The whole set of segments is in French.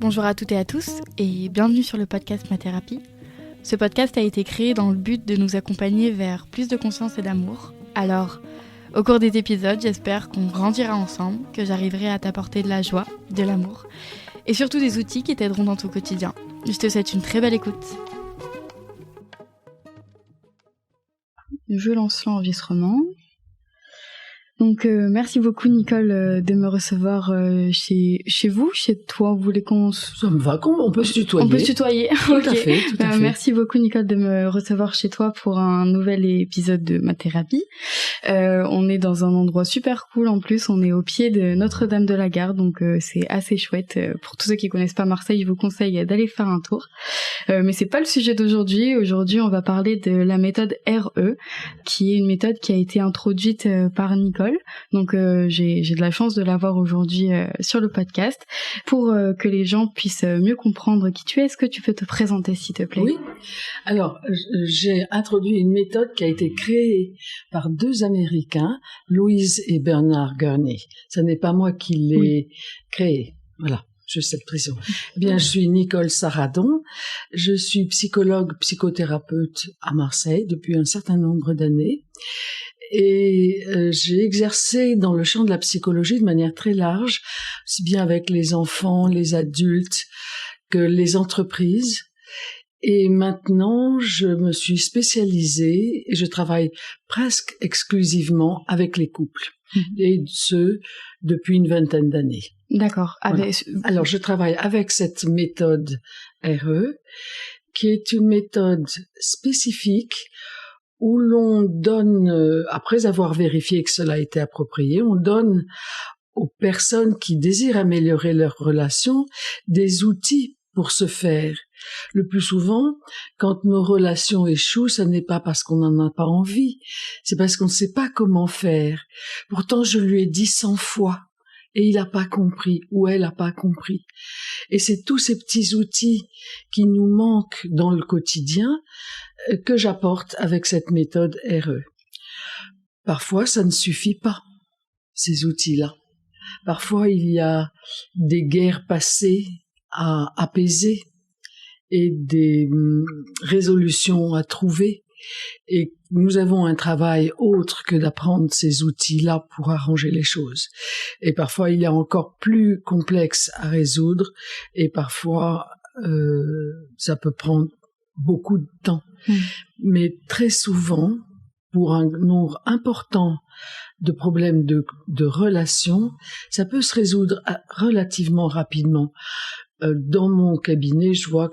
Bonjour à toutes et à tous et bienvenue sur le podcast Ma Thérapie. Ce podcast a été créé dans le but de nous accompagner vers plus de conscience et d'amour. Alors, au cours des épisodes, j'espère qu'on grandira ensemble, que j'arriverai à t'apporter de la joie, de l'amour et surtout des outils qui t'aideront dans ton quotidien. Je te souhaite une très belle écoute. Je lance l'enregistrement. Donc merci beaucoup Nicole de me recevoir chez vous, chez toi. Vous voulez qu'on Ça me va, on peut se tutoyer. On peut se tutoyer. Tout à fait. Merci beaucoup Nicole de me recevoir chez toi pour un nouvel épisode de Ma Thérapie. On est dans un endroit super cool en plus, on est au pied de Notre-Dame de la Garde, donc c'est assez chouette. Pour tous ceux qui connaissent pas Marseille, je vous conseille d'aller faire un tour. Mais c'est pas le sujet d'aujourd'hui. Aujourd'hui, on va parler de la méthode RE, qui est une méthode qui a été introduite par Nicole. Donc j'ai de la chance de l'avoir aujourd'hui sur le podcast pour que les gens puissent mieux comprendre qui tu es. Est-ce que tu peux te présenter s'il te plaît ? Oui. Alors j'ai introduit une méthode qui a été créée par deux Américains, Louise et Bernard Gurney. Ce n'est pas moi qui l'ai créée. Voilà. Juste cette précision. Eh bien, je suis Nicole Saradon. Je suis psychologue, psychothérapeute à Marseille depuis un certain nombre d'années. Et j'ai exercé dans le champ de la psychologie de manière très large, aussi bien avec les enfants, les adultes que les entreprises. Et maintenant, je me suis spécialisée et je travaille presque exclusivement avec les couples. Et ce, depuis une vingtaine d'années. D'accord. Voilà. Alors, je travaille avec cette méthode RE, qui est une méthode spécifique où l'on donne, après avoir vérifié que cela a été approprié, on donne aux personnes qui désirent améliorer leur relation des outils pour ce faire. Le plus souvent, quand nos relations échouent, ce n'est pas parce qu'on n'en a pas envie, c'est parce qu'on ne sait pas comment faire. Pourtant, je lui ai dit 100 fois, et il n'a pas compris, ou elle n'a pas compris. Et c'est tous ces petits outils qui nous manquent dans le quotidien que j'apporte avec cette méthode RE. Parfois, ça ne suffit pas, ces outils-là. Parfois, il y a des guerres passées à apaiser et des résolutions à trouver. Et nous avons un travail autre que d'apprendre ces outils-là pour arranger les choses. Et parfois, il y a encore plus complexe à résoudre et parfois, ça peut prendre beaucoup de temps. Mais très souvent, pour un nombre important de problèmes de relations, ça peut se résoudre relativement rapidement. Dans mon cabinet, je vois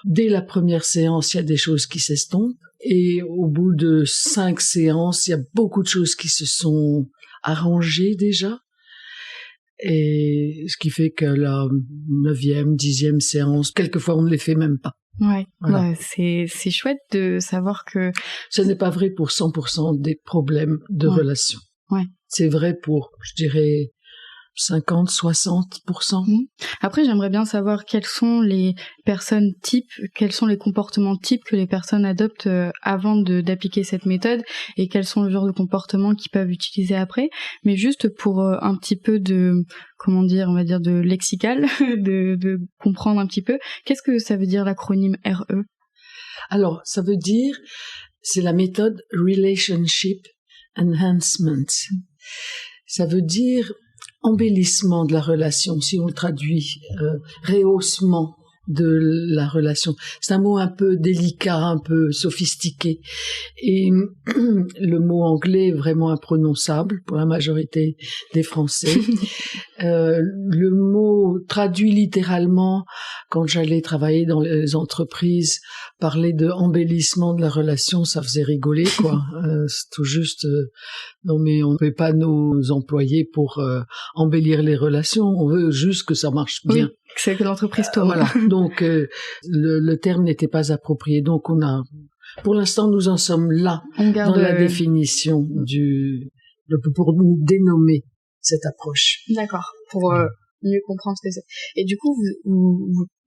dès la première séance, il y a des choses qui s'estompent. Et au bout de 5 séances, il y a beaucoup de choses qui se sont arrangées déjà. Et ce qui fait que la 9e, 10e séance, quelquefois on ne les fait même pas. Ouais, voilà. Ouais, c'est chouette de savoir que... Ce n'est pas vrai pour 100% des problèmes de relations. Ouais. C'est vrai pour, je dirais, 50-60%. Après, j'aimerais bien savoir quelles sont les personnes types, quels sont les comportements types que les personnes adoptent avant d'appliquer cette méthode et quels sont le genre de comportements qu'ils peuvent utiliser après. Mais juste pour un petit peu de, comment dire, on va dire de lexical, de comprendre un petit peu, qu'est-ce que ça veut dire l'acronyme RE ? Alors, ça veut dire, c'est la méthode Relationship Enhancement. Ça veut dire embellissement de la relation, si on le traduit, rehaussement de la relation. C'est un mot un peu délicat, un peu sophistiqué. Et le mot anglais est vraiment imprononçable pour la majorité des Français. Le mot traduit littéralement, quand j'allais travailler dans les entreprises, parler de embellissement de la relation, ça faisait rigoler, quoi. C'est tout juste, non mais on ne fait pas nos employés pour embellir les relations, on veut juste que ça marche bien. Oui, c'est que l'entreprise tourne. Voilà, donc le terme n'était pas approprié, donc on a, pour l'instant nous en sommes là, dans la définition pour nous dénommer cette approche. D'accord. Pour mieux comprendre ce que c'est. Et du coup,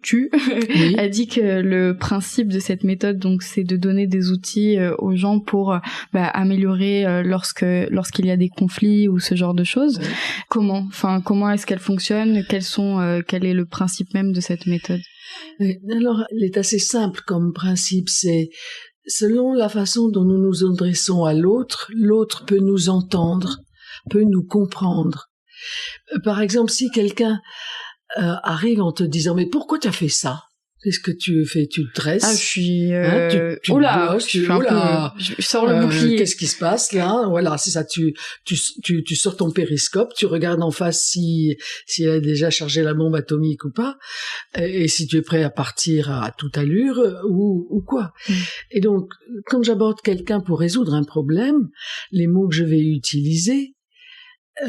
tu Oui. as dit que le principe de cette méthode, donc, c'est de donner des outils aux gens pour améliorer lorsqu'il y a des conflits ou ce genre de choses. Oui. Comment est-ce qu'elle fonctionne? Quel est le principe même de cette méthode? Oui. Alors, elle est assez simple comme principe. C'est selon la façon dont nous nous adressons à l'autre, l'autre peut nous entendre, peut nous comprendre. Par exemple, si quelqu'un arrive en te disant « Mais pourquoi tu as fait ça ? Qu'est-ce que tu fais ? Tu te dresses ? Ah, je suis... tu te blosses, je sors le bouclier. Qu'est-ce qui se passe là ? Voilà, c'est ça. Tu sors ton périscope, tu regardes en face si elle a déjà chargé la bombe atomique ou pas, et si tu es prêt à partir à toute allure ou quoi. Et donc, quand j'aborde quelqu'un pour résoudre un problème, les mots que je vais utiliser,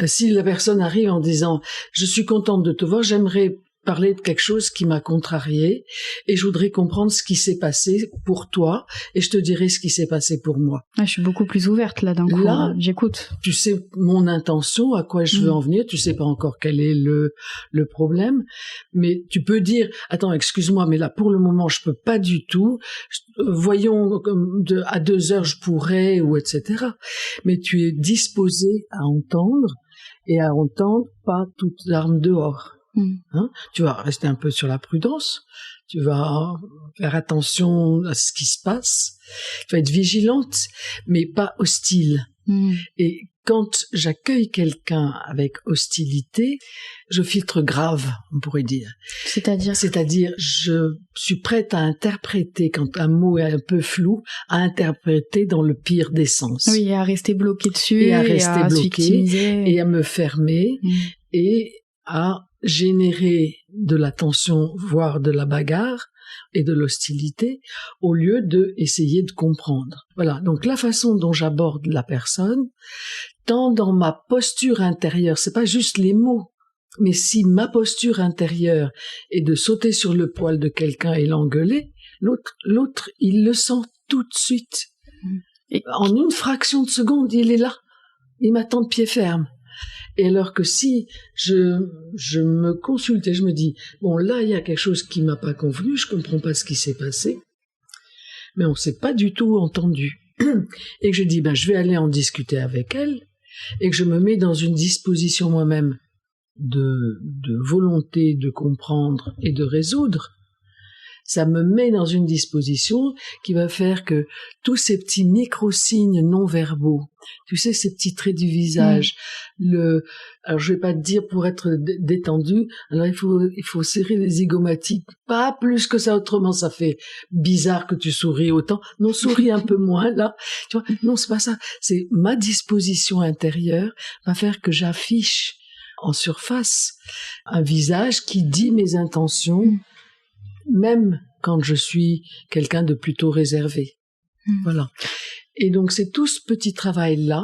si la personne arrive en disant « Je suis contente de te voir, j'aimerais parler de quelque chose qui m'a contrarié et je voudrais comprendre ce qui s'est passé pour toi et je te dirai ce qui s'est passé pour moi. » Je suis beaucoup plus ouverte là d'un coup. Là, j'écoute. Tu sais mon intention, à quoi je veux en venir, tu sais pas encore quel est le problème, mais tu peux dire « Attends, excuse-moi, mais là pour le moment je peux pas du tout, voyons à 2 heures je pourrais ou etc. » Mais tu es disposé à entendre et à entendre pas toute l'arme dehors. Hein? Tu vas rester un peu sur la prudence, tu vas faire attention à ce qui se passe, tu vas être vigilante, mais pas hostile. Et quand j'accueille quelqu'un avec hostilité, je filtre grave, on pourrait dire. C'est-à-dire, je suis prête à interpréter, quand un mot est un peu flou, à interpréter dans le pire des sens. Oui, à rester bloqué dessus, et à rester bloqué, et à me fermer, et à générer de la tension, voire de la bagarre et de l'hostilité, au lieu de essayer de comprendre. Voilà, donc la façon dont j'aborde la personne, tant dans ma posture intérieure, c'est pas juste les mots, mais si ma posture intérieure est de sauter sur le poil de quelqu'un et l'engueuler, l'autre, il le sent tout de suite. Et en une fraction de seconde, il est là. Il m'attend de pied ferme. Et alors que si je me consulte et je me dis, bon, là, il y a quelque chose qui m'a pas convenu, je comprends pas ce qui s'est passé, mais on s'est pas du tout entendu. Et que je dis, je vais aller en discuter avec elle, et que je me mets dans une disposition moi-même de volonté de comprendre et de résoudre, ça me met dans une disposition qui va faire que tous ces petits micro-signes non-verbaux, tu sais, ces petits traits du visage, alors je vais pas te dire pour être détendu, alors il faut serrer les zygomatiques, pas plus que ça, autrement ça fait bizarre que tu souris autant. Non, souris un peu moins, là. Tu vois, non, c'est pas ça. C'est ma disposition intérieure va faire que j'affiche en surface un visage qui dit mes intentions, même quand je suis quelqu'un de plutôt réservé. Voilà. Et donc, c'est tout ce petit travail-là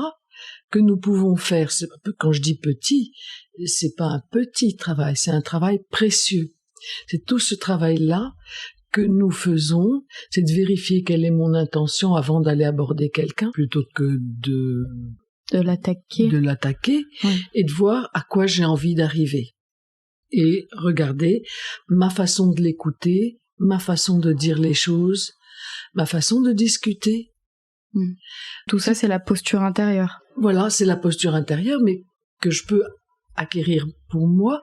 que nous pouvons faire. Quand je dis petit, c'est pas un petit travail, c'est un travail précieux. C'est tout ce travail-là que nous faisons, c'est de vérifier quelle est mon intention avant d'aller aborder quelqu'un, plutôt que de l'attaquer, et de voir à quoi j'ai envie d'arriver. Et regarder ma façon de l'écouter, ma façon de dire les choses, ma façon de discuter. Tout ça, c'est la posture intérieure. Voilà, c'est la posture intérieure, mais que je peux acquérir pour moi,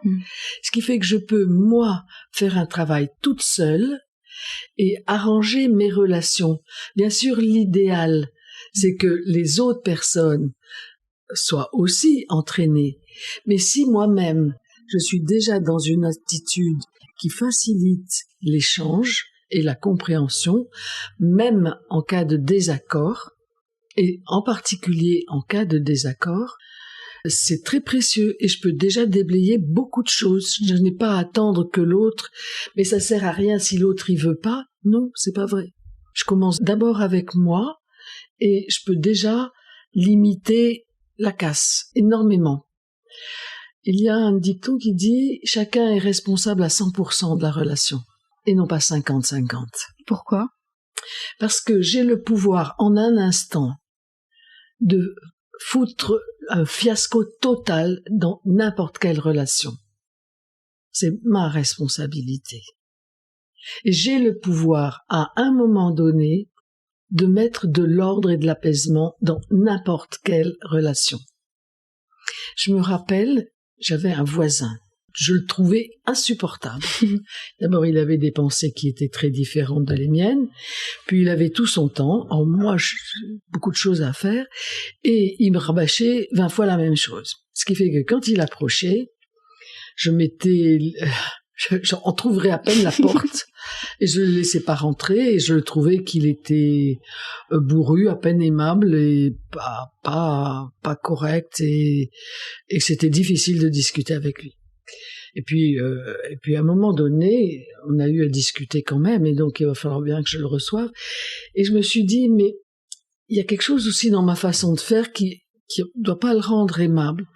ce qui fait que je peux, moi, faire un travail toute seule et arranger mes relations. Bien sûr, l'idéal, c'est que les autres personnes soient aussi entraînées. Mais si moi-même, je suis déjà dans une attitude qui facilite l'échange et la compréhension, même en cas de désaccord, et en particulier en cas de désaccord, c'est très précieux et je peux déjà déblayer beaucoup de choses. Je n'ai pas à attendre que l'autre, mais ça sert à rien si l'autre y veut pas. Non, c'est pas vrai. Je commence d'abord avec moi et je peux déjà limiter la casse énormément. Il y a un dicton qui dit « Chacun est responsable à 100% de la relation » et non pas 50-50. Pourquoi ? Parce que j'ai le pouvoir en un instant de foutre un fiasco total dans n'importe quelle relation. c'est ma responsabilité. Et j'ai le pouvoir, à un moment donné, de mettre de l'ordre et de l'apaisement dans n'importe quelle relation. Je me rappelle, j'avais un voisin. Je le trouvais insupportable. D'abord, il avait des pensées qui étaient très différentes de les miennes. Puis, il avait tout son temps. Alors, moi, j'ai beaucoup de choses à faire. Et il me rabâchait 20 fois la même chose. Ce qui fait que quand il approchait, j'en trouverais à peine la porte. Et je le laissais pas rentrer. Et je trouvais qu'il était bourru, à peine aimable et pas correct. Et que c'était difficile de discuter avec lui. Et puis à un moment donné, on a eu à discuter quand même, et donc il va falloir bien que je le reçoive. Et je me suis dit, mais il y a quelque chose aussi dans ma façon de faire qui doit pas le rendre aimable.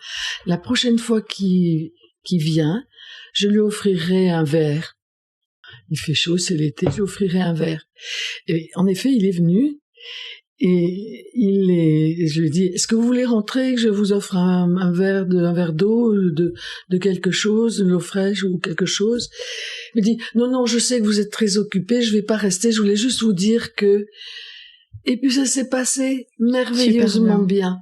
La prochaine fois qu'il vient, je lui offrirai un verre. Il fait chaud, c'est l'été, je lui offrirai un verre. Et en effet, il est venu. Et je lui ai dit, est-ce que vous voulez rentrer, que je vous offre un verre d'eau, de quelque chose, de l'eau fraîche ou quelque chose? Il me dit, non, je sais que vous êtes très occupé, je vais pas rester, je voulais juste vous dire que... Et puis ça s'est passé merveilleusement bien.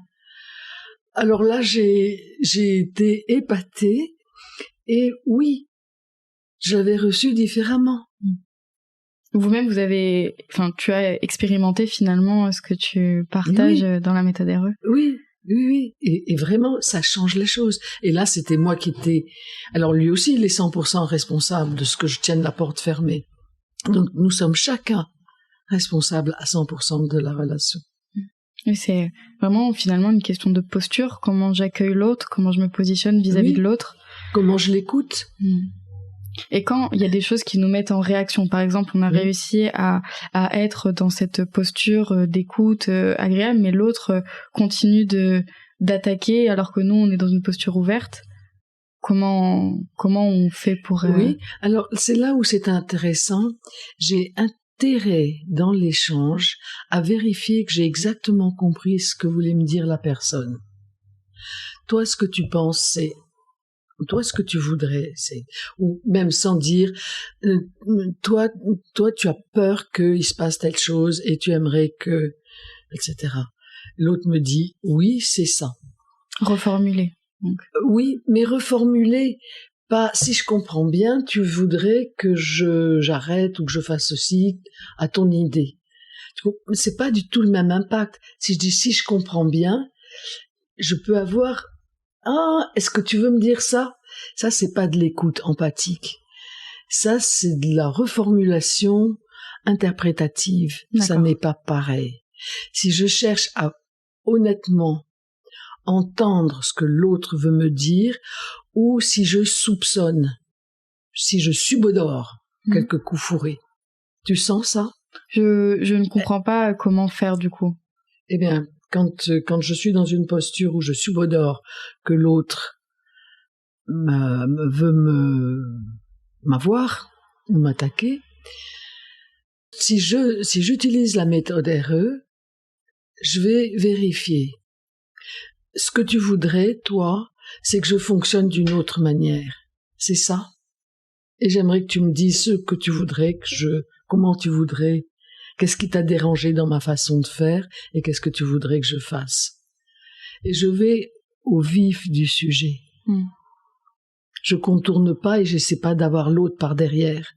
Alors là, j'ai été épatée, et oui, je l'avais reçu différemment. Vous-même, tu as expérimenté finalement ce que tu partages dans la méthode RE. Oui. Et vraiment, ça change les choses. Et là, c'était moi qui étais... Alors lui aussi, il est 100% responsable de ce que je tienne la porte fermée. Donc, nous sommes chacun responsables à 100% de la relation. Et c'est vraiment finalement une question de posture. Comment j'accueille l'autre, comment je me positionne vis-à-vis de l'autre. Comment je l'écoute. Et quand il y a des choses qui nous mettent en réaction, par exemple, on a réussi à être dans cette posture d'écoute agréable, mais l'autre continue d'attaquer alors que nous, on est dans une posture ouverte. Comment on fait pour... Oui, alors c'est là où c'est intéressant. J'ai intérêt dans l'échange à vérifier que j'ai exactement compris ce que voulait me dire la personne. Toi, ce que tu penses, c'est... Toi, ce que tu voudrais, c'est... Ou même sans dire... Toi, tu as peur qu'il se passe telle chose et tu aimerais que... etc. L'autre me dit, oui, c'est ça. Reformuler. Donc. Oui, mais reformuler... Pas, si je comprends bien, tu voudrais que j'arrête ou que je fasse ceci à ton idée. C'est pas du tout le même impact. Si je dis si je comprends bien, je peux avoir est-ce que tu veux me dire ça? Ça, c'est pas de l'écoute empathique. Ça, c'est de la reformulation interprétative. D'accord. Ça n'est pas pareil. Si je cherche à honnêtement entendre ce que l'autre veut me dire, ou si je soupçonne, si je subodore quelques coups fourrés. Tu sens ça? Je ne comprends pas comment faire du coup. Eh bien, quand je suis dans une posture où je subodore que l'autre veut m'avoir ou m'attaquer, si j'utilise la méthode RE, je vais vérifier. Ce que tu voudrais, toi, c'est que je fonctionne d'une autre manière. C'est ça. Et j'aimerais que tu me dises ce que tu voudrais, comment tu voudrais, qu'est-ce qui t'a dérangé dans ma façon de faire et qu'est-ce que tu voudrais que je fasse. Et je vais au vif du sujet. Je contourne pas et j'essaie pas d'avoir l'autre par derrière.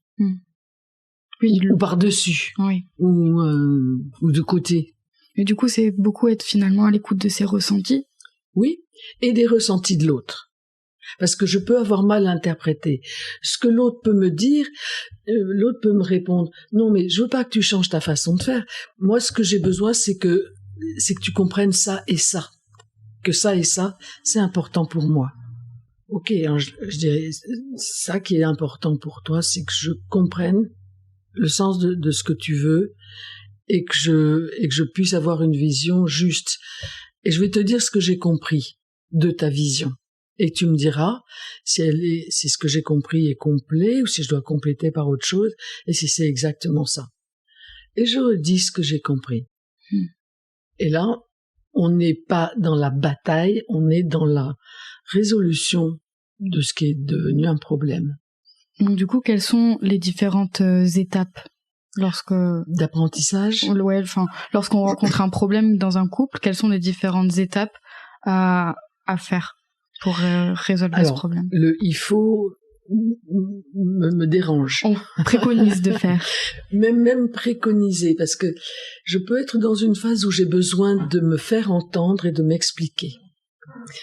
Oui, ou par-dessus. Oui. Ou de côté. Et du coup, c'est beaucoup être finalement à l'écoute de ses ressentis. Oui, et des ressentis de l'autre. Parce que je peux avoir mal interprété. Ce que l'autre peut me dire, l'autre peut me répondre, non mais je veux pas que tu changes ta façon de faire. Moi, ce que j'ai besoin, c'est que tu comprennes ça et ça. Que ça et ça, c'est important pour moi. Ok, alors je dirais, ça qui est important pour toi, c'est que je comprenne le sens de ce que tu veux et que je puisse avoir une vision juste. Et je vais te dire ce que j'ai compris de ta vision. Et tu me diras si ce que j'ai compris est complet ou si je dois compléter par autre chose et si c'est exactement ça. Et je redis ce que j'ai compris. Et là, on n'est pas dans la bataille, on est dans la résolution de ce qui est devenu un problème. Donc du coup, quelles sont les différentes étapes d'apprentissage? Ouais, enfin, lorsqu'on rencontre un problème dans un couple, quelles sont les différentes étapes à faire pour résolver ce problème? Il faut me dérange. On préconise de faire. Même préconiser, parce que je peux être dans une phase où j'ai besoin de me faire entendre et de m'expliquer.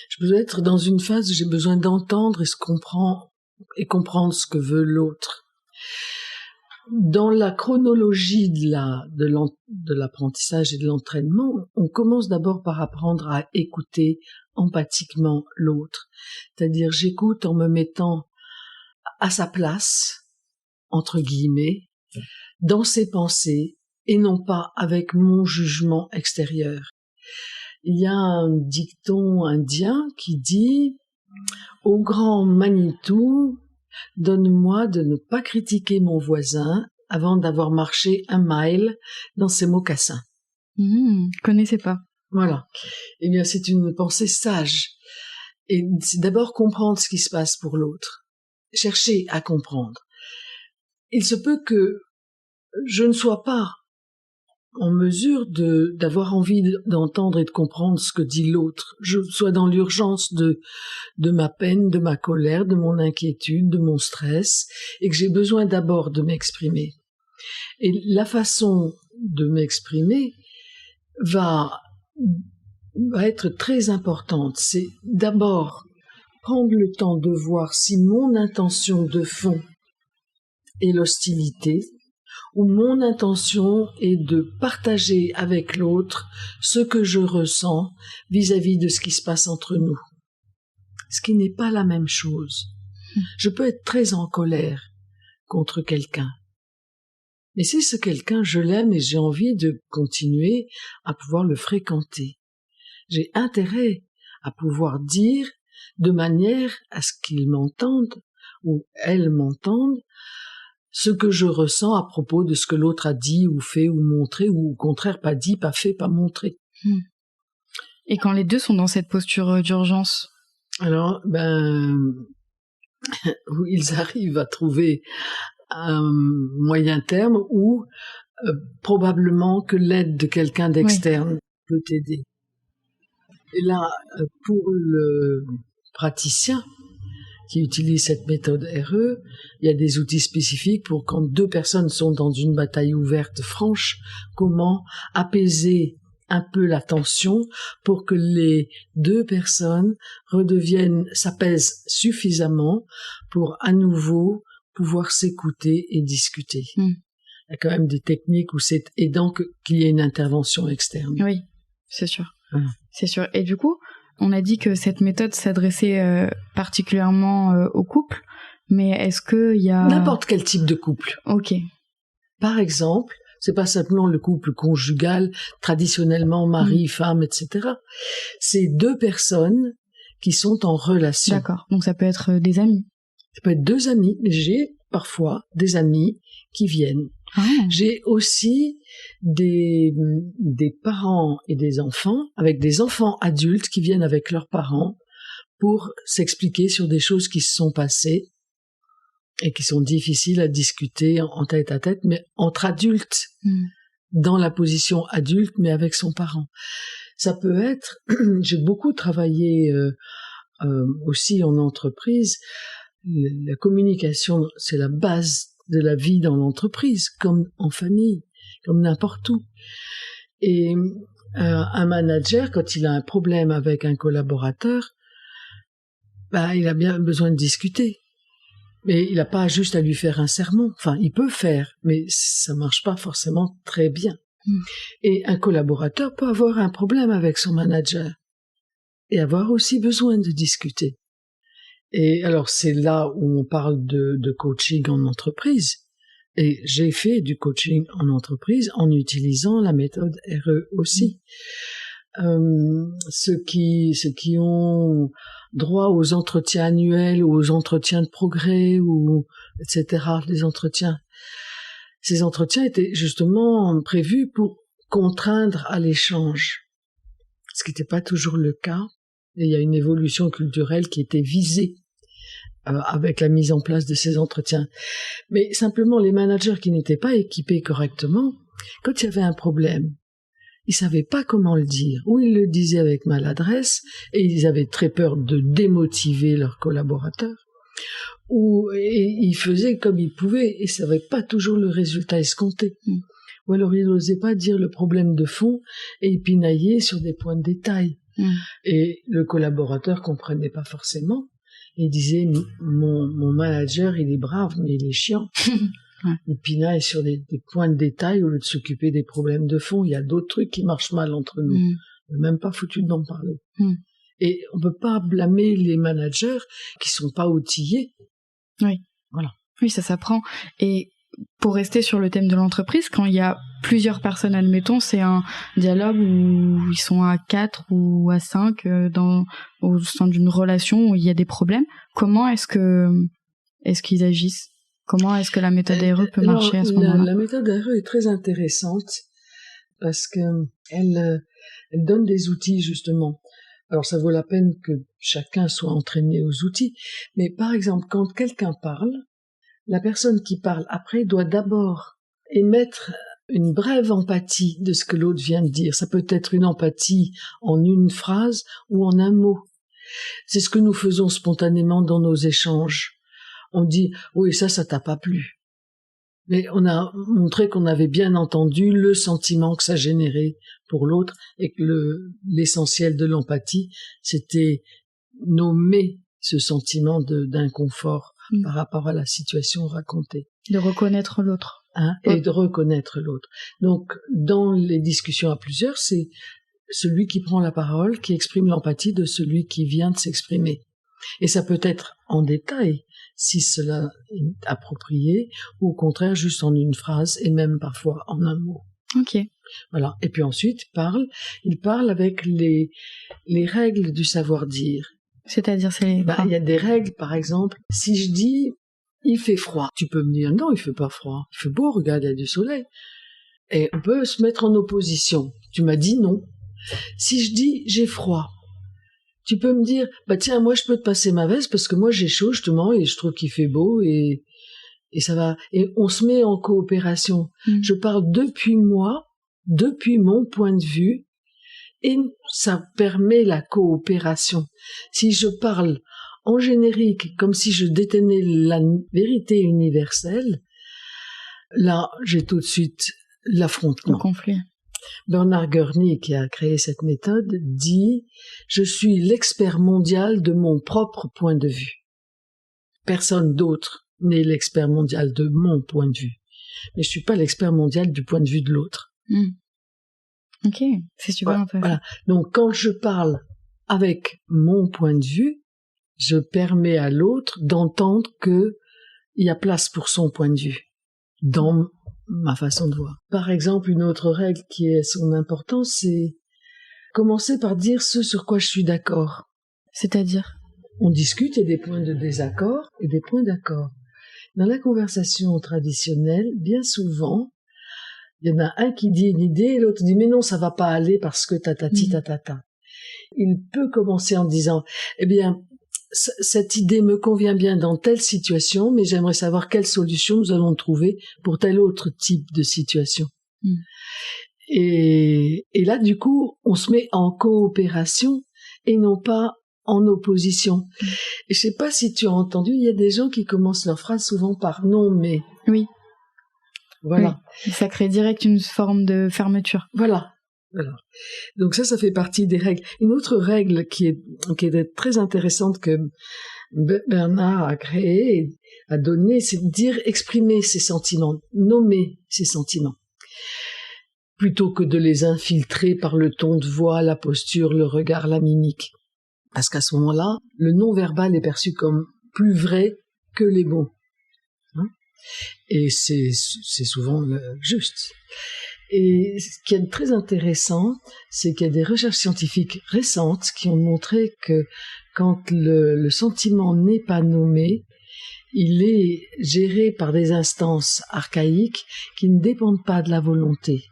Je peux être dans une phase où j'ai besoin d'entendre et comprendre ce que veut l'autre. Dans la chronologie de l'apprentissage et de l'entraînement, on commence d'abord par apprendre à écouter empathiquement l'autre. C'est-à-dire, j'écoute en me mettant à sa place, entre guillemets, dans ses pensées, et non pas avec mon jugement extérieur. Il y a un dicton indien qui dit « Au grand Manitou, donne-moi de ne pas critiquer mon voisin avant d'avoir marché 1 mile dans ses mocassins. » Connaissais pas. Voilà. Eh bien, c'est une pensée sage. Et c'est d'abord comprendre ce qui se passe pour l'autre. Chercher à comprendre. Il se peut que je ne sois pas en mesure d'avoir envie d'entendre et de comprendre ce que dit l'autre. Je sois dans l'urgence de ma peine, de ma colère, de mon inquiétude, de mon stress, et que j'ai besoin d'abord de m'exprimer. Et la façon de m'exprimer va être très importante. C'est d'abord prendre le temps de voir si mon intention de fond est l'hostilité, où mon intention est de partager avec l'autre ce que je ressens vis-à-vis de ce qui se passe entre nous. Ce qui n'est pas la même chose. Je peux être très en colère contre quelqu'un. Mais si ce quelqu'un, je l'aime et j'ai envie de continuer à pouvoir le fréquenter. J'ai intérêt à pouvoir dire de manière à ce qu'il m'entende ou elle m'entende ce que je ressens à propos de ce que l'autre a dit ou fait ou montré, ou au contraire pas dit, pas fait, pas montré. Et quand les deux sont dans cette posture d'urgence? Alors, ils arrivent à trouver un moyen terme où probablement que l'aide de quelqu'un d'externe peut t'aider. Et là, pour le praticien qui utilise cette méthode RE, il y a des outils spécifiques pour quand deux personnes sont dans une bataille ouverte, franche, comment apaiser un peu la tension pour que les deux personnes s'apaisent suffisamment pour à nouveau pouvoir s'écouter et discuter. Il y a quand même des techniques où c'est aidant qu'il y ait une intervention externe. Oui, c'est sûr. C'est sûr. Et du coup, on a dit que cette méthode s'adressait particulièrement aux couples, mais est-ce qu'il y a... N'importe quel type de couple. Ok. Par exemple, c'est pas simplement le couple conjugal, traditionnellement mari, femme, etc. C'est deux personnes qui sont en relation. D'accord. Donc ça peut être des amis. Ça peut être deux amis, mais j'ai parfois des amis qui viennent. J'ai aussi des parents et des enfants, avec des enfants adultes qui viennent avec leurs parents pour s'expliquer sur des choses qui se sont passées et qui sont difficiles à discuter en tête à tête, mais entre adultes, dans la position adulte, mais avec son parent. Ça peut être, j'ai beaucoup travaillé aussi en entreprise, la communication, c'est la base de la vie dans l'entreprise, comme en famille, comme n'importe où. Et un manager, quand il a un problème avec un collaborateur, il a bien besoin de discuter. Mais il n'a pas juste à lui faire un sermon. Enfin, il peut faire, mais ça marche pas forcément très bien. Et un collaborateur peut avoir un problème avec son manager et avoir aussi besoin de discuter. Et alors, c'est là où on parle de coaching en entreprise. Et j'ai fait du coaching en entreprise en utilisant la méthode RE aussi. Ceux qui ont droit aux entretiens annuels ou aux entretiens de progrès ou etc. Les entretiens. Ces entretiens étaient justement prévus pour contraindre à l'échange, ce qui n'était pas toujours le cas. Et il y a une évolution culturelle qui était visée avec la mise en place de ces entretiens. Mais simplement, les managers qui n'étaient pas équipés correctement, quand il y avait un problème, ils savaient pas comment le dire, ou ils le disaient avec maladresse, et ils avaient très peur de démotiver leurs collaborateurs, ou ils faisaient comme ils pouvaient, et ça n'avait pas toujours le résultat escompté. Ou alors ils n'osaient pas dire le problème de fond, et ils pinaillaient sur des points de détail. Et le collaborateur comprenait pas forcément, et il disait, mon manager, il est brave, mais il est chiant. Il pinaille sur des points de détail au lieu de s'occuper des problèmes de fond. Il y a d'autres trucs qui marchent mal entre nous. On n'est même pas foutu d'en parler. Et on peut pas blâmer les managers qui sont pas outillés. Oui. Voilà. Oui, ça s'apprend. Et pour rester sur le thème de l'entreprise, quand il y a plusieurs personnes, admettons, c'est un dialogue où ils sont à 4 ou à 5 au sein d'une relation où il y a des problèmes. Comment est-ce qu'ils agissent? Comment est-ce que la méthode RE peut marcher à ce moment-là? La méthode RE est très intéressante parce que elle donne des outils, justement. Alors, ça vaut la peine que chacun soit entraîné aux outils. Mais par exemple, quand quelqu'un parle, la personne qui parle après doit d'abord émettre une brève empathie de ce que l'autre vient de dire. Ça peut être une empathie en une phrase ou en un mot. C'est ce que nous faisons spontanément dans nos échanges. On dit « oui, ça t'a pas plu ». Mais on a montré qu'on avait bien entendu le sentiment que ça générait pour l'autre et que l'essentiel de l'empathie, c'était nommer ce sentiment d'inconfort par rapport à la situation racontée. De reconnaître l'autre. Et de reconnaître l'autre. Donc, dans les discussions à plusieurs, c'est celui qui prend la parole qui exprime l'empathie de celui qui vient de s'exprimer. Et ça peut être en détail, si cela est approprié, ou au contraire juste en une phrase, et même parfois en un mot. Ok. Voilà. Et puis ensuite, il parle avec les règles du savoir-dire. C'est-à-dire, il y a des règles, par exemple, si je dis « il fait froid », tu peux me dire « non, il fait pas froid, il fait beau, regarde, il y a du soleil ». Et on peut se mettre en opposition. Tu m'as dit non. Si je dis « j'ai froid », tu peux me dire, tiens, moi je peux te passer ma veste parce que moi j'ai chaud justement et je trouve qu'il fait beau et ça va. Et on se met en coopération. Je parle depuis moi, depuis mon point de vue et ça permet la coopération. Si je parle en générique comme si je détenais la vérité universelle, là j'ai tout de suite l'affrontement. Le conflit. Bernard Gurney, qui a créé cette méthode, dit « Je suis l'expert mondial de mon propre point de vue. Personne d'autre n'est l'expert mondial de mon point de vue. Mais je suis pas l'expert mondial du point de vue de l'autre. » Ok, c'est super intéressant. Voilà. Donc, quand je parle avec mon point de vue, je permets à l'autre d'entendre qu'il y a place pour son point de vue dans ma façon de voir. Par exemple, une autre règle qui est son importance, c'est commencer par dire ce sur quoi je suis d'accord. C'est-à-dire ? On discute, il y a des points de désaccord et des points d'accord. Dans la conversation traditionnelle, bien souvent, il y en a un qui dit une idée et l'autre dit « mais non, ça va pas aller parce que tatati tatata ». Il peut commencer en disant « eh bien, cette idée me convient bien dans telle situation, mais j'aimerais savoir quelle solution nous allons trouver pour tel autre type de situation. » Et là, du coup, on se met en coopération et non pas en opposition. Et je sais pas si tu as entendu, il y a des gens qui commencent leur phrase souvent par « non, mais ». Oui. Voilà. Oui. Ça crée direct une forme de fermeture. Voilà. Donc ça fait partie des règles. Une autre règle qui est très intéressante que Bernard a créée et a donnée, c'est de dire, exprimer ses sentiments, nommer ses sentiments, plutôt que de les infiltrer par le ton de voix, la posture, le regard, la mimique. Parce qu'à ce moment-là, le non-verbal est perçu comme plus vrai que les mots. Et c'est souvent juste. Et ce qui est très intéressant, c'est qu'il y a des recherches scientifiques récentes qui ont montré que quand le sentiment n'est pas nommé, il est géré par des instances archaïques qui ne dépendent pas de la volonté.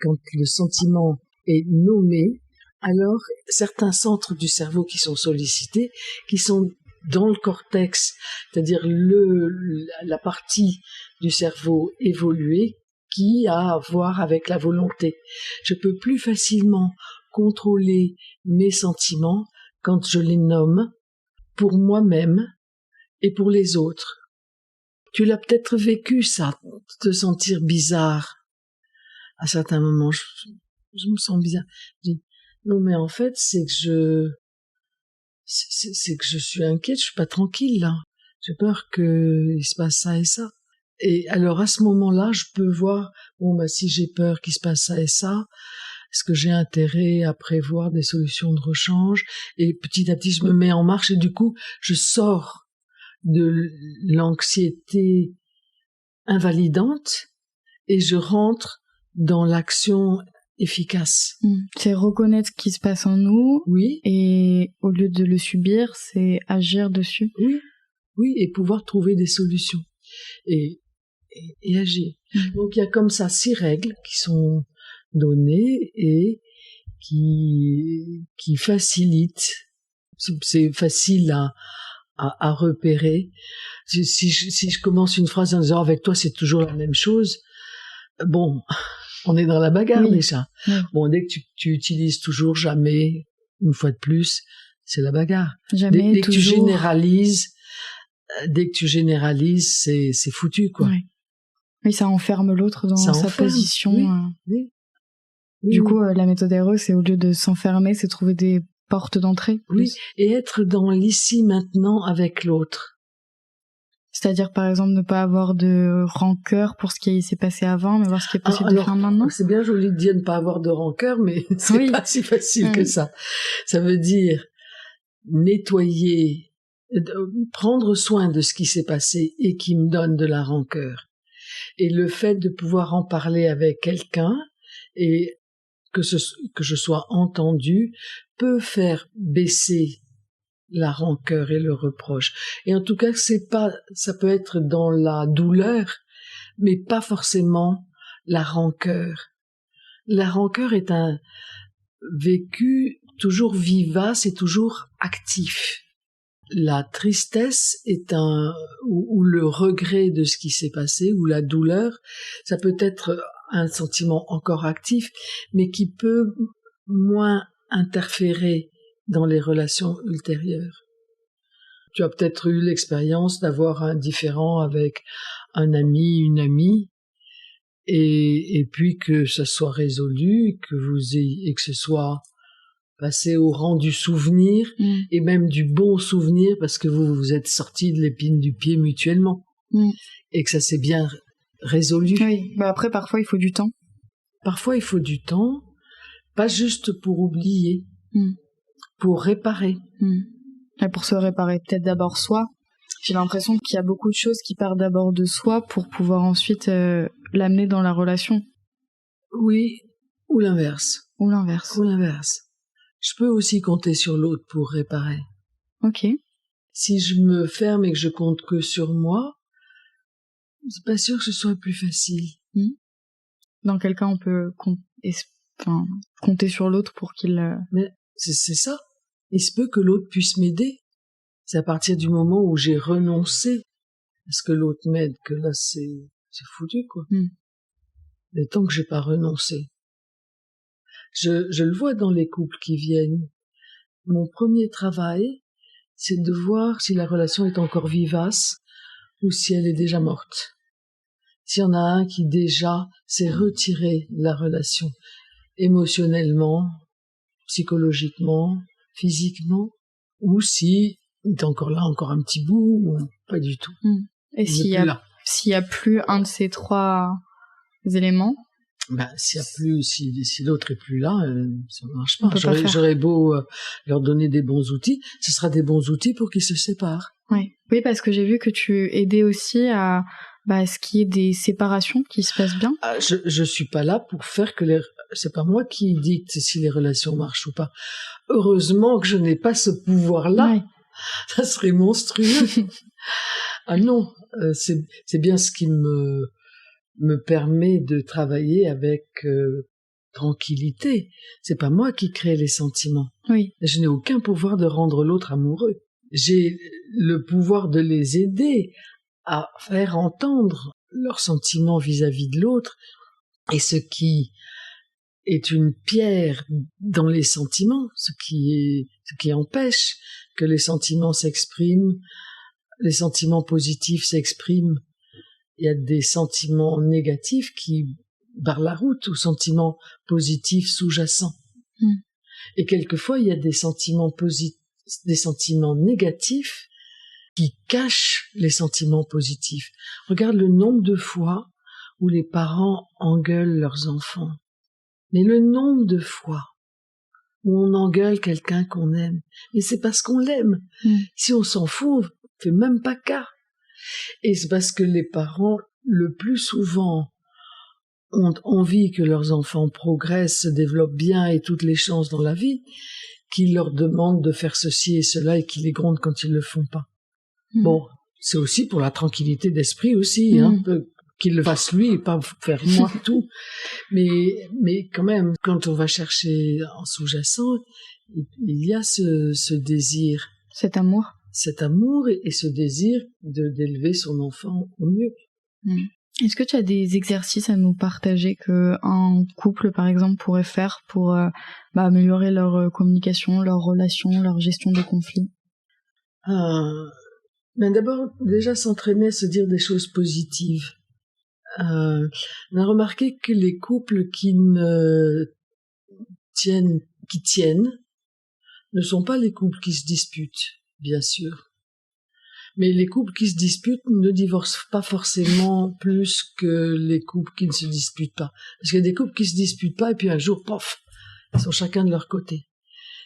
Quand le sentiment est nommé, alors certains centres du cerveau qui sont sollicités, qui sont dans le cortex, c'est-à-dire la partie du cerveau évolué qui a à voir avec la volonté. Je peux plus facilement contrôler mes sentiments quand je les nomme pour moi-même et pour les autres. Tu l'as peut-être vécu, ça, te sentir bizarre. À certains moments, je me sens bizarre. Je dis, non, mais en fait, c'est que je suis inquiète, je suis pas tranquille, là. J'ai peur qu'il se passe ça et ça. Et alors, à ce moment-là, je peux voir, bon, bah, si j'ai peur qu'il se passe ça et ça, est-ce que j'ai intérêt à prévoir des solutions de rechange? Et petit à petit, je me mets en marche et du coup, je sors de l'anxiété invalidante et je rentre dans l'action efficace. C'est reconnaître ce qui se passe en nous. Oui. Et au lieu de le subir, c'est agir dessus. Oui. Oui, et pouvoir trouver des solutions. Et agir. Donc il y a comme ça 6 règles qui sont données et qui facilitent. C'est facile à repérer. Si je commence une phrase en disant avec toi c'est toujours la même chose, bon, on est dans la bagarre déjà. Oui. Bon, dès que tu utilises toujours jamais, une fois de plus, c'est la bagarre. Jamais, dès que tu généralises, c'est foutu, quoi. Oui. Oui, ça enferme l'autre dans sa position. Oui. Du coup, la méthode RE, c'est au lieu de s'enfermer, c'est trouver des portes d'entrée. Oui, et être dans l'ici maintenant avec l'autre. C'est-à-dire, par exemple, ne pas avoir de rancœur pour ce qui s'est passé avant, mais voir ce qui est possible de faire maintenant. C'est bien joli de dire ne pas avoir de rancœur, mais c'est pas si facile que ça. Ça veut dire nettoyer, prendre soin de ce qui s'est passé et qui me donne de la rancœur. Et le fait de pouvoir en parler avec quelqu'un et que je sois entendue peut faire baisser la rancœur et le reproche. Et en tout cas, ça peut être dans la douleur, mais pas forcément la rancœur. La rancœur est un vécu toujours vivace et toujours actif. La tristesse est ou le regret de ce qui s'est passé, ou la douleur, ça peut être un sentiment encore actif, mais qui peut moins interférer dans les relations ultérieures. Tu as peut-être eu l'expérience d'avoir un différend avec un ami, une amie, et puis que ça soit résolu, et que ce soit passé au rang du souvenir, et même du bon souvenir, parce que vous vous êtes sortis de l'épine du pied mutuellement, et que ça s'est bien résolu. Oui, mais après, parfois, il faut du temps. Parfois, il faut du temps, pas juste pour oublier, pour réparer. Et pour se réparer, peut-être d'abord soi. J'ai l'impression qu'il y a beaucoup de choses qui partent d'abord de soi pour pouvoir ensuite l'amener dans la relation. Oui, ou l'inverse. Ou l'inverse. Ou l'inverse. Je peux aussi compter sur l'autre pour réparer. Ok. Si je me ferme et que je compte que sur moi, c'est pas sûr que ce soit plus facile. Dans quel cas on peut compter sur l'autre pour qu'il... Mais c'est ça. Il se peut que l'autre puisse m'aider. C'est à partir du moment où j'ai renoncé à ce que l'autre m'aide que là c'est foutu, quoi. Mais tant que j'ai pas renoncé. Je le vois dans les couples qui viennent. Mon premier travail, c'est de voir si la relation est encore vivace ou si elle est déjà morte. S'il y en a un qui déjà s'est retiré de la relation, émotionnellement, psychologiquement, physiquement, ou si il est encore là, encore un petit bout, ou pas du tout. Et s'il y a plus un de ces 3 éléments, si l'autre est plus là, ça ne marche pas. J'aurais beau leur donner des bons outils, ce sera des bons outils pour qu'ils se séparent. Oui, parce que j'ai vu que tu aidais aussi à ce qui est des séparations qui se passent bien. Je suis pas là pour faire c'est pas moi qui dicte si les relations marchent ou pas. Heureusement que je n'ai pas ce pouvoir-là. Ça serait monstrueux. Ah non, c'est bien ce qui me permet de travailler avec tranquillité. C'est pas moi qui crée les sentiments. Oui. Je n'ai aucun pouvoir de rendre l'autre amoureux. j'ai le pouvoir de les aider à faire entendre leurs sentiments vis-à-vis de l'autre, et ce qui est une pierre dans les sentiments, ce qui empêche que les sentiments s'expriment, les sentiments positifs s'expriment. Il y a des sentiments négatifs qui barrent la route aux sentiments positifs sous-jacents. Et quelquefois, il y a des sentiments des sentiments négatifs qui cachent les sentiments positifs. Regarde le nombre de fois où les parents engueulent leurs enfants. Mais le nombre de fois où on engueule quelqu'un qu'on aime, et c'est parce qu'on l'aime. Si on s'en fout, on fait même pas cas. Et c'est parce que les parents, le plus souvent, ont envie que leurs enfants progressent, se développent bien et toutes les chances dans la vie, qu'ils leur demandent de faire ceci et cela et qu'ils les grondent quand ils le font pas. Bon, c'est aussi pour la tranquillité d'esprit aussi, qu'il le fasse lui et pas faire moi tout. Mais quand même, quand on va chercher en sous-jacent, il y a ce désir. Cet amour. Cet amour et ce désir d'élever son enfant au mieux. Est-ce que tu as des exercices à nous partager qu'un couple, par exemple, pourrait faire pour améliorer leur communication, leur relation, leur gestion des conflits? D'abord, déjà s'entraîner à se dire des choses positives. On a remarqué que les couples qui tiennent ne sont pas les couples qui se disputent, bien sûr. Mais les couples qui se disputent ne divorcent pas forcément plus que les couples qui ne se disputent pas. Parce qu'il y a des couples qui se disputent pas et puis un jour, pof, ils sont chacun de leur côté.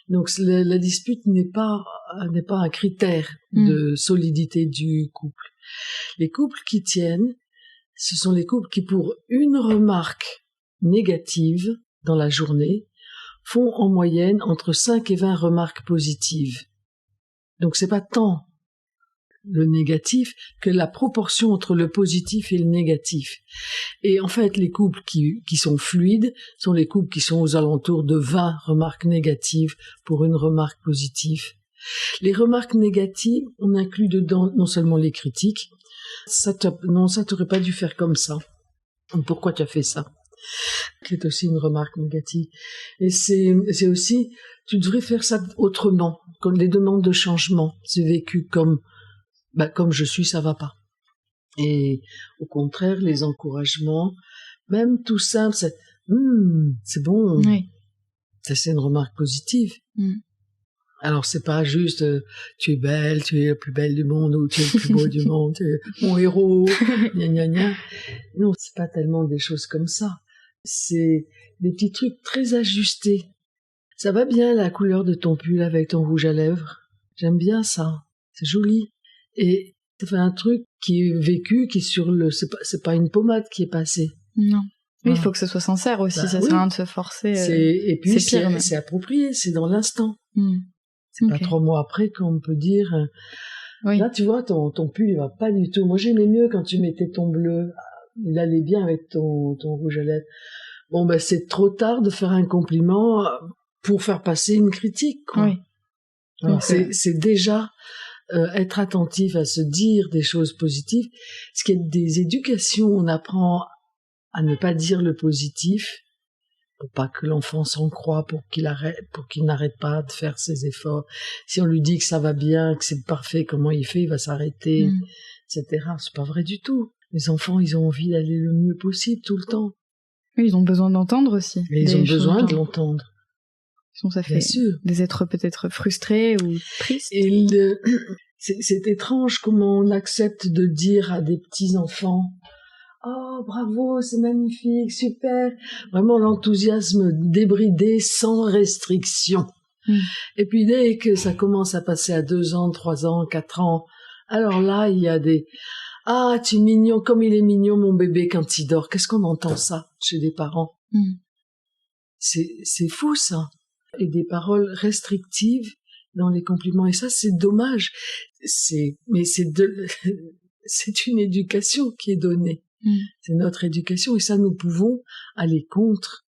Donc la dispute n'est pas un critère de solidité du couple. Les couples qui tiennent, ce sont les couples qui, pour une remarque négative dans la journée, font en moyenne entre 5 et 20 remarques positives. Donc c'est pas tant le négatif que la proportion entre le positif et le négatif. Et en fait, les couples qui sont fluides sont les couples qui sont aux alentours de 20 remarques négatives pour une remarque positive. Les remarques négatives, on inclut dedans non seulement les critiques, ça t'aurais pas dû faire comme ça. Pourquoi tu as fait ça? Qui est aussi une remarque négative. Et c'est aussi, tu devrais faire ça autrement. Comme les demandes de changement, c'est vécu comme je suis, ça va pas. Et au contraire, les encouragements, même tout simple, c'est bon. Oui. Ça, c'est une remarque positive. Alors, c'est pas juste tu es belle, tu es la plus belle du monde, ou tu es le plus beau du monde, tu es mon héros, gna gna gna. Non, c'est pas tellement des choses comme ça. C'est des petits trucs très ajustés. Ça va bien la couleur de ton pull avec ton rouge à lèvres. J'aime bien ça. C'est joli. Et ça fait un truc qui est vécu, qui est sur c'est pas une pommade qui est passée. Non. Oui, Voilà. il faut que ce soit sincère aussi, ça sert à rien de se forcer. Et puis c'est pire, c'est approprié, c'est dans l'instant. C'est Okay. pas 3 mois après qu'on peut dire, oui. Là tu vois, ton pull il va pas du tout. Moi j'aimais mieux quand tu mettais ton bleu, il allait bien avec ton rouge à lèvres. Bon c'est trop tard de faire un compliment pour faire passer une critique, quoi. Oui. Alors, c'est déjà être attentif à se dire des choses positives. Parce qu'il y a des éducations où on apprend à ne pas dire le positif, pour pas que l'enfant s'en croie, pour qu'il n'arrête pas de faire ses efforts. Si on lui dit que ça va bien, que c'est parfait, comment il fait, il va s'arrêter, etc. C'est pas vrai du tout. Les enfants, ils ont envie d'aller le mieux possible tout le temps. Oui, ils ont besoin d'entendre aussi. Et ils ont besoin de l'entendre. Sinon, ça fait des êtres peut-être frustrés ou tristes. Et c'est étrange comment on accepte de dire à des petits-enfants « Oh, bravo, c'est magnifique, super !» Vraiment l'enthousiasme débridé, sans restriction. Et puis dès que ça commence à passer à 2 ans, 3 ans, 4 ans, alors là, il y a des « Ah, tu es mignon, comme il est mignon mon bébé quand il dort !» Qu'est-ce qu'on entend ça chez les parents? C'est fou ça. Et des paroles restrictives dans les compliments. Et ça, c'est dommage. Mais c'est une éducation qui est donnée. C'est notre éducation. Et ça, nous pouvons aller contre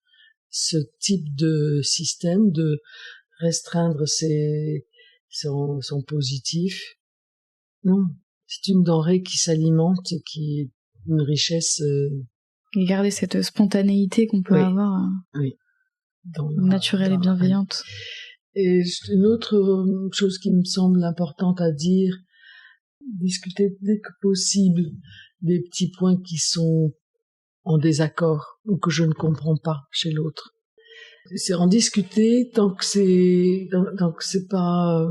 ce type de système, de restreindre ses sont positifs. Non, c'est une denrée qui s'alimente et qui est une richesse. Et garder cette spontanéité qu'on peut avoir, naturelle et bienveillante. Et une autre chose qui me semble importante à dire, discuter dès que possible des petits points qui sont en désaccord ou que je ne comprends pas chez l'autre. C'est en discuter tant que c'est pas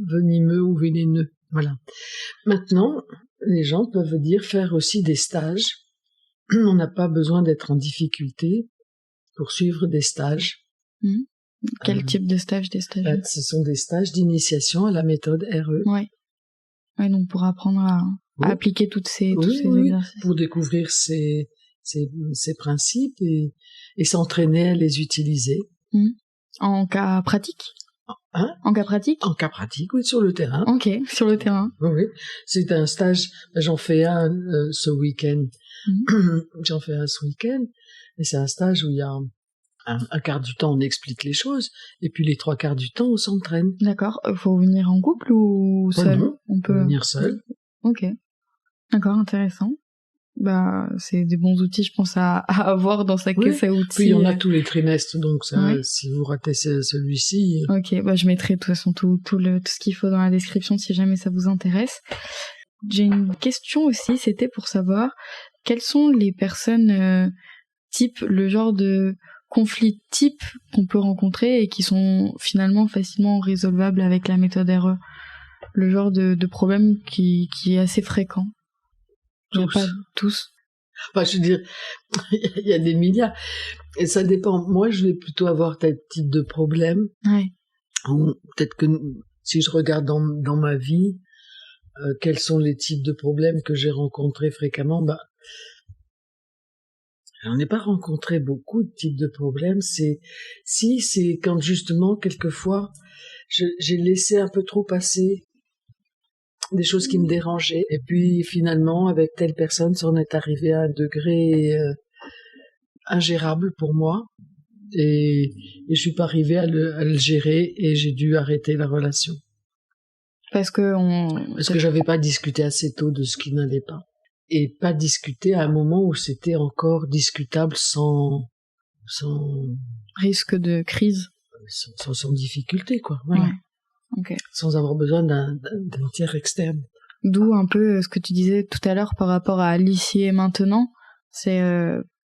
venimeux ou vénéneux. Voilà. Maintenant, les gens peuvent faire aussi des stages. On n'a pas besoin d'être en difficulté pour suivre des stages. Quel type de stage, des stages? Ce sont des stages d'initiation à la méthode RE. Ouais, donc pour apprendre à appliquer tous ces exercices. Pour découvrir ces principes et s'entraîner à les utiliser. En cas pratique? En cas pratique? En cas pratique, oui, sur le terrain. Ok, sur le terrain. Oui, c'est un stage, j'en fais un ce week-end. J'en fais un ce week-end, et c'est un stage où il y a un quart du temps on explique les choses, et puis les 3 quarts du temps on s'entraîne. D'accord, faut venir en couple ou seul? Non, on peut venir seul. Ok, d'accord, intéressant. C'est des bons outils, je pense, à avoir dans sa caisse à outils. Puis il y en a tous les trimestres, donc ça, si vous ratez celui-ci... Ok, je mettrai de toute façon tout ce qu'il faut dans la description si jamais ça vous intéresse. J'ai une question aussi, c'était pour savoir quelles sont les personnes type, le genre de conflits type qu'on peut rencontrer et qui sont finalement facilement résolvables avec la méthode RE. Le genre de problème qui est assez fréquent. Pas tous. Je veux dire, il y a des milliards. Et ça dépend. Moi, je vais plutôt avoir tel type de problème. Ou peut-être que si je regarde dans ma vie, quels sont les types de problèmes que j'ai rencontrés fréquemment, j'en ai pas rencontré beaucoup de types de problèmes. C'est quand justement, quelquefois, j'ai laissé un peu trop passer des choses qui me dérangeaient. Et puis finalement, avec telle personne, ça en est arrivé à un degré ingérable pour moi. Et je suis pas arrivée à le gérer et j'ai dû arrêter la relation. Parce que j'avais pas discuté assez tôt de ce qui n'allait pas. Et pas discuté à un moment où c'était encore discutable sans risque de crise. Sans difficulté, quoi. Voilà. Ouais. Okay. Sans avoir besoin d'un tiers externe. D'où un peu ce que tu disais tout à l'heure par rapport à l'ici et maintenant, c'est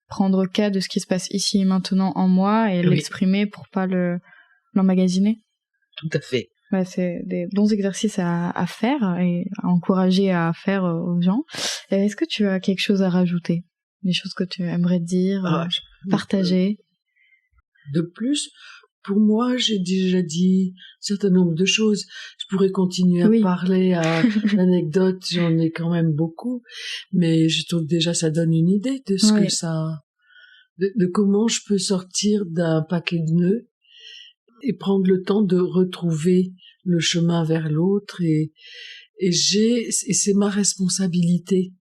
prendre cas de ce qui se passe ici et maintenant en moi et l'exprimer pour pas l'emmagasiner. Tout à fait. C'est des bons exercices à faire et à encourager à faire aux gens. Est-ce que tu as quelque chose à rajouter? Des choses que tu aimerais dire, partager? De plus, pour moi, j'ai déjà dit un certain nombre de choses. Je pourrais continuer à parler à l'anecdote, j'en ai quand même beaucoup, mais je trouve déjà ça donne une idée de ce que ça... de comment je peux sortir d'un paquet de nœuds et prendre le temps de retrouver le chemin vers l'autre et c'est ma responsabilité.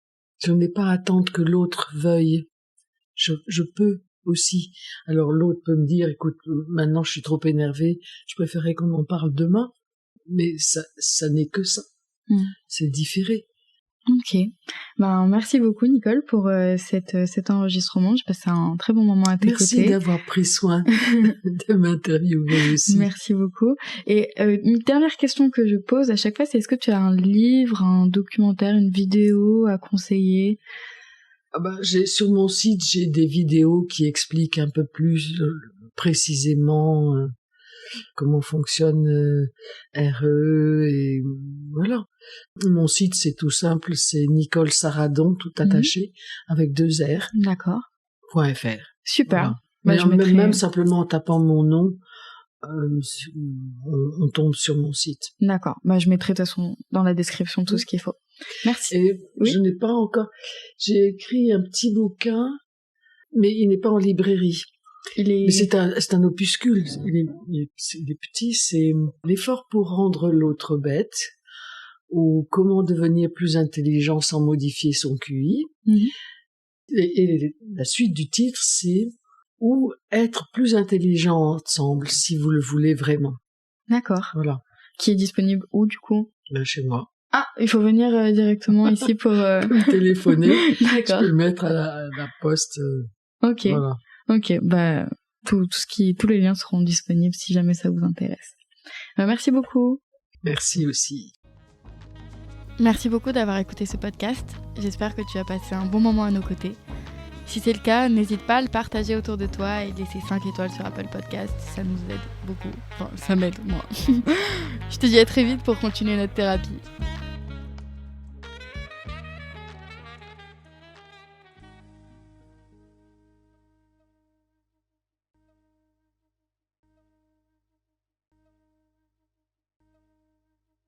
Je n'ai pas à attendre que l'autre veuille. Je peux aussi. Alors l'autre peut me dire, écoute, maintenant je suis trop énervée, je préférerais qu'on en parle demain, mais ça n'est que ça. C'est différé. Ok. Merci beaucoup Nicole pour cet enregistrement. J'ai passé un très bon moment à tes côtés. Merci d'avoir pris soin de m'interviewer aussi. Merci beaucoup. Et une dernière question que je pose à chaque fois, c'est est-ce que tu as un livre, un documentaire, une vidéo à conseiller? Sur mon site, j'ai des vidéos qui expliquent un peu plus précisément comment fonctionne RE et voilà. Mon site, c'est tout simple, c'est Nicole Saradon, tout attaché, avec 2 R. D'accord. .fr. Super. Voilà. Même simplement en tapant mon nom, on tombe sur mon site. D'accord. Je mettrai de toute façon dans la description tout ce qu'il faut. Merci. Et je n'ai pas encore... J'ai écrit un petit bouquin, mais il n'est pas en librairie. Mais c'est un opuscule. Il est petit, c'est l'effort pour rendre l'autre bête, ou comment devenir plus intelligent sans modifier son QI. Et la suite du titre, c'est ou être plus intelligent ensemble si vous le voulez vraiment. D'accord. Voilà. Qui est disponible où du coup? Chez moi. Ah, il faut venir directement ici pour... me téléphoner. D'accord. Je peux le mettre à la poste. Ok. Voilà. Ok, bah tous les liens seront disponibles si jamais ça vous intéresse. Merci beaucoup. Merci aussi. Merci beaucoup d'avoir écouté ce podcast. J'espère que tu as passé un bon moment à nos côtés. Si c'est le cas, n'hésite pas à le partager autour de toi et laisser 5 étoiles sur Apple Podcast. Ça nous aide beaucoup. Enfin, ça m'aide, moi. Je te dis à très vite pour continuer notre thérapie.